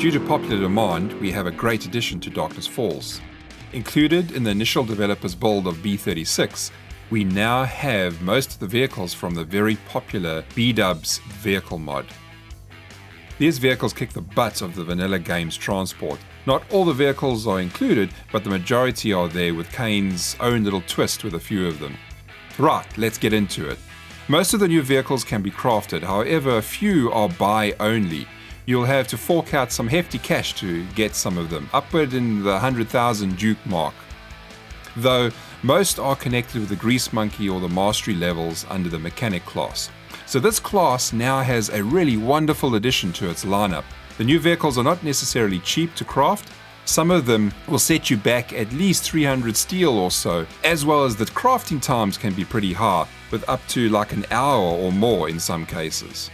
Due to popular demand, we have a great addition to Darkness Falls. Included in the initial developer's build of B36, we now have most of the vehicles from the very popular BDubs vehicle mod. These vehicles kick the butt of the vanilla game's transport. Not all the vehicles are included, but the majority are there with Kane's own little twist with a few of them. Right, let's get into it. Most of the new vehicles can be crafted, however a few are buy only. You'll have to fork out some hefty cash to get some of them, upward in the 100,000 Duke mark. Though most are connected with the Grease Monkey or the Mastery levels under the Mechanic class. So this class now has a really wonderful addition to its lineup. The new vehicles are not necessarily cheap to craft. Some of them will set you back at least 300 steel or so, as well as the crafting times can be pretty high, with up to like an hour or more in some cases.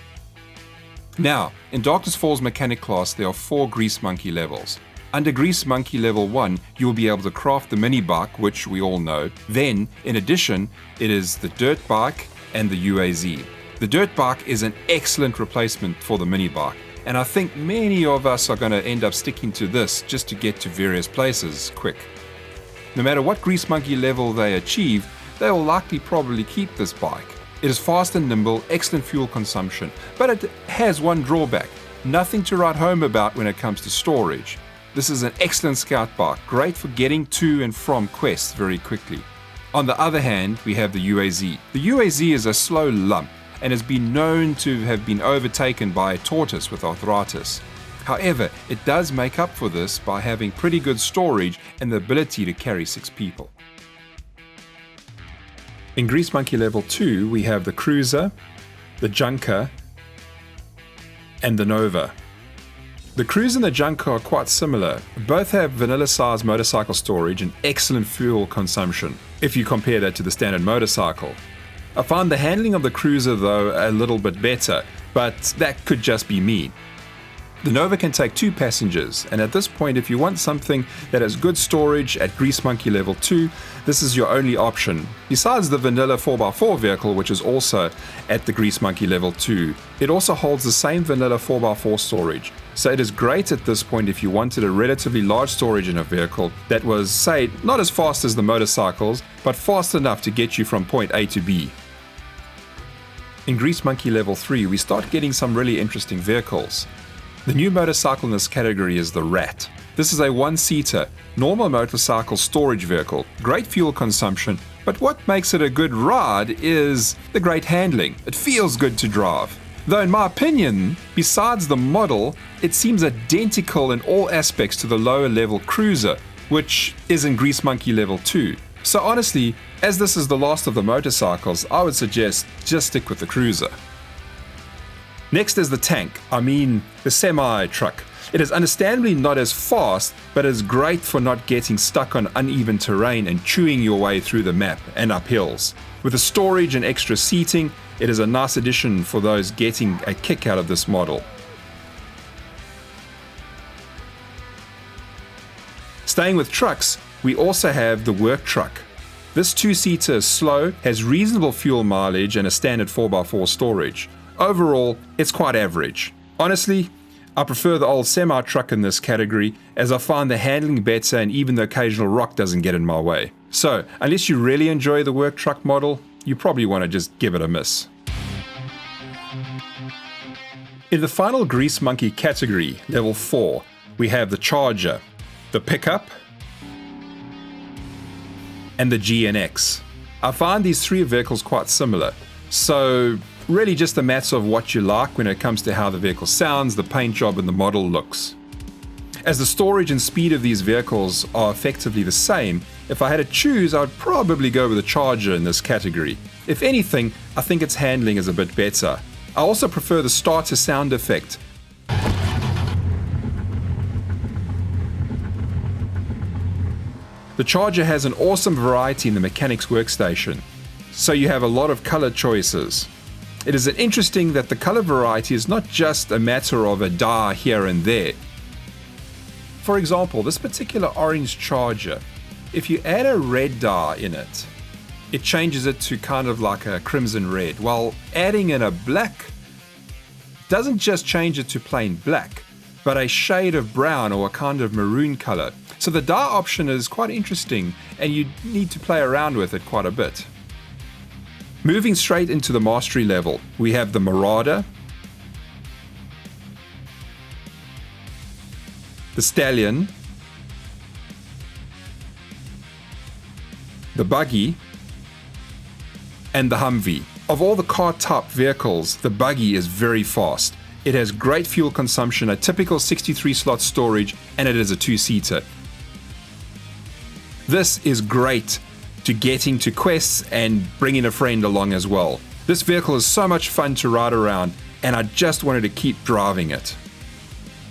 Now, in Darkness Falls Mechanic class there are 4 Grease Monkey levels. Under Grease Monkey level 1, you will be able to craft the mini bike, which we all know. Then, in addition, it is the dirt bike and the UAZ. The dirt bike is an excellent replacement for the mini bike, and I think many of us are going to end up sticking to this just to get to various places quick. No matter what Grease Monkey level they achieve, they will likely probably keep this bike. It is fast and nimble, excellent fuel consumption, but it has one drawback: nothing to write home about when it comes to storage. This is an excellent scout bike, great for getting to and from quests very quickly. On the other hand, we have the UAZ. The UAZ is a slow lump and has been known to have been overtaken by a tortoise with arthritis. However, it does make up for this by having pretty good storage and the ability to carry 6 people. In Grease Monkey level 2, we have the Cruiser, the Junker, and the Nova. The Cruiser and the Junker are quite similar. Both have vanilla-sized motorcycle storage and excellent fuel consumption, if you compare that to the standard motorcycle. I find the handling of the Cruiser though a little bit better, but that could just be me. The Nova can take 2 passengers, and at this point if you want something that has good storage at Grease Monkey level 2, this is your only option. Besides the vanilla 4x4 vehicle, which is also at the Grease Monkey level 2, it also holds the same vanilla 4x4 storage. So it is great at this point if you wanted a relatively large storage in a vehicle that was, say, not as fast as the motorcycles, but fast enough to get you from point A to B. In Grease Monkey level 3, we start getting some really interesting vehicles. The new motorcycle in this category is the Rat. This is a 1-seater, normal motorcycle storage vehicle, great fuel consumption, but what makes it a good ride is the great handling. It feels good to drive. Though in my opinion, besides the model, it seems identical in all aspects to the lower level Cruiser, which is in Grease Monkey level 2. So honestly, as this is the last of the motorcycles, I would suggest just stick with the Cruiser. Next is the tank, the semi-truck. It is understandably not as fast, but is great for not getting stuck on uneven terrain and chewing your way through the map and up hills. With the storage and extra seating, it is a nice addition for those getting a kick out of this model. Staying with trucks, we also have the work truck. This 2-seater is slow, has reasonable fuel mileage and a standard 4x4 storage. Overall, it's quite average. Honestly, I prefer the old semi-truck in this category as I find the handling better and even the occasional rock doesn't get in my way. So, unless you really enjoy the work truck model, you probably want to just give it a miss. In the final Grease Monkey category, level 4, we have the Charger, the Pickup, and the GNX. I find these 3 vehicles quite similar, so really just a matter of what you like when it comes to how the vehicle sounds, the paint job, and the model looks. As the storage and speed of these vehicles are effectively the same, if I had to choose, I would probably go with the Charger in this category. If anything, I think its handling is a bit better. I also prefer the starter sound effect. The Charger has an awesome variety in the mechanics workstation, so you have a lot of color choices. It is interesting that the color variety is not just a matter of a dye here and there. For example, this particular orange Charger, if you add a red dye in it, it changes it to kind of like a crimson red, while adding in a black doesn't just change it to plain black, but a shade of brown or a kind of maroon color. So the dye option is quite interesting, and you need to play around with it quite a bit. Moving straight into the mastery level, we have the Marauder, the Stallion, the Buggy, and the Humvee. Of all the car-type vehicles, the Buggy is very fast. It has great fuel consumption, a typical 63-slot storage, and it is a two-seater. This is great to getting to quests and bringing a friend along as well. This vehicle is so much fun to ride around, and I just wanted to keep driving it.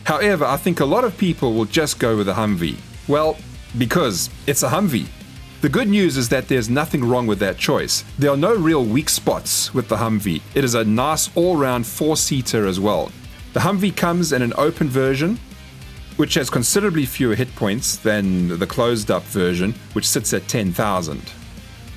However, I think a lot of people will just go with the Humvee. Well, because it's a Humvee. The good news is that there's nothing wrong with that choice. There are no real weak spots with the Humvee. It is a nice all-round four-seater as well. The Humvee comes in an open version, which has considerably fewer hit points than the closed-up version, which sits at 10,000.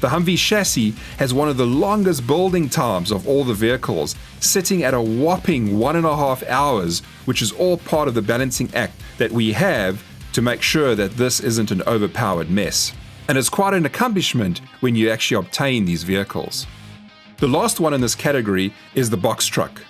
The Humvee chassis has one of the longest building times of all the vehicles, sitting at a whopping 1.5 hours, which is all part of the balancing act that we have to make sure that this isn't an overpowered mess. And it's quite an accomplishment when you actually obtain these vehicles. The last one in this category is the box truck.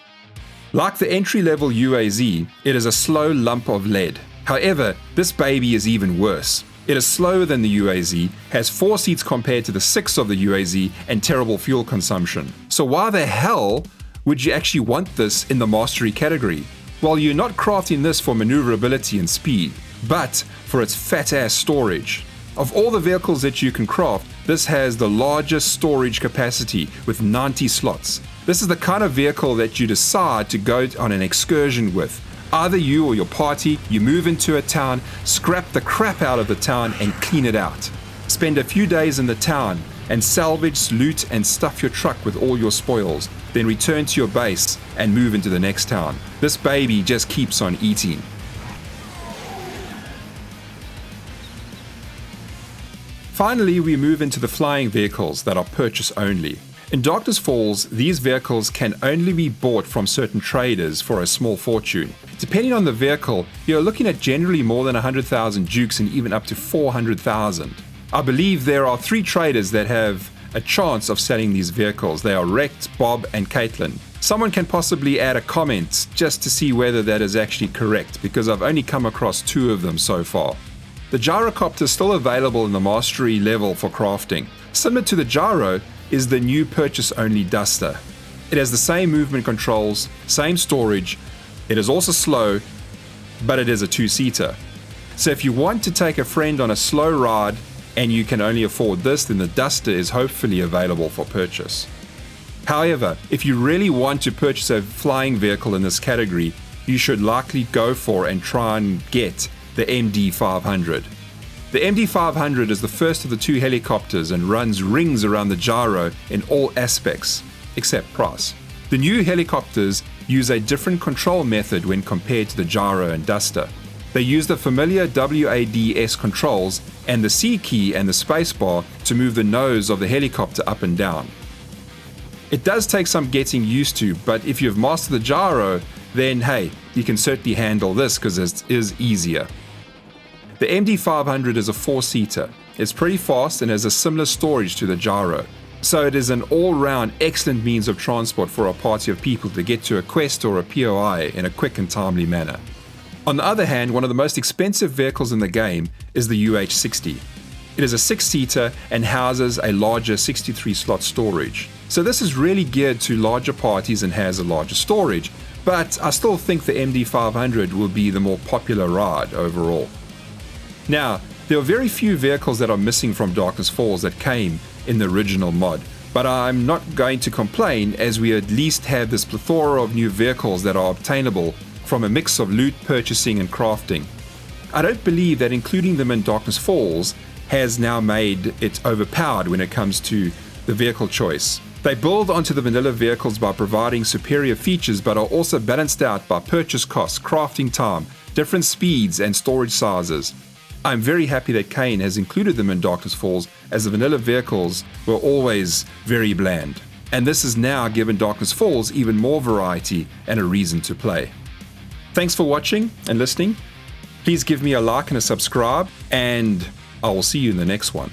Like the entry-level UAZ, it is a slow lump of lead. However, this baby is even worse. It is slower than the UAZ, has 4 seats compared to the 6 of the UAZ, and terrible fuel consumption. So why the hell would you actually want this in the mastery category? Well, you're not crafting this for maneuverability and speed, but for its fat-ass storage. Of all the vehicles that you can craft, this has the largest storage capacity with 90 slots. This is the kind of vehicle that you decide to go on an excursion with. Either you or your party, you move into a town, scrap the crap out of the town and clean it out. Spend a few days in the town and salvage, loot and stuff your truck with all your spoils. Then return to your base and move into the next town. This baby just keeps on eating. Finally, we move into the flying vehicles that are purchase only. In Darkness Falls, these vehicles can only be bought from certain traders for a small fortune. Depending on the vehicle, you're looking at generally more than 100,000 Dukes and even up to 400,000. I believe there are 3 traders that have a chance of selling these vehicles. They are Rect, Bob, and Caitlin. Someone can possibly add a comment just to see whether that is actually correct, because I've only come across 2 of them so far. The gyrocopter is still available in the mastery level for crafting. Similar to the gyro is the new purchase-only Duster. It has the same movement controls, same storage. It is also slow, but it is a 2-seater. So if you want to take a friend on a slow ride and you can only afford this, then the Duster is hopefully available for purchase. However, if you really want to purchase a flying vehicle in this category, you should likely go for and try and get the MD500. The MD500 is the first of the 2 helicopters and runs rings around the gyro in all aspects, except price. The new helicopters use a different control method when compared to the gyro and Duster. They use the familiar WADS controls and the C key and the spacebar to move the nose of the helicopter up and down. It does take some getting used to, but if you've mastered the gyro, then hey, you can certainly handle this because it is easier. The MD500 is a 4-seater. It's pretty fast and has a similar storage to the gyro. So it is an all-round excellent means of transport for a party of people to get to a quest or a POI in a quick and timely manner. On the other hand, one of the most expensive vehicles in the game is the UH-60. It is a 6-seater and houses a larger 63-slot storage. So this is really geared to larger parties and has a larger storage, but I still think the MD500 will be the more popular ride overall. Now, there are very few vehicles that are missing from Darkness Falls that came in the original mod, but I'm not going to complain as we at least have this plethora of new vehicles that are obtainable from a mix of loot, purchasing and crafting. I don't believe that including them in Darkness Falls has now made it overpowered when it comes to the vehicle choice. They build onto the vanilla vehicles by providing superior features, but are also balanced out by purchase costs, crafting time, different speeds and storage sizes. I'm very happy that Kane has included them in Darkness Falls, as the vanilla vehicles were always very bland. And this has now given Darkness Falls even more variety and a reason to play. Thanks for watching and listening. Please give me a like and a subscribe, and I will see you in the next one.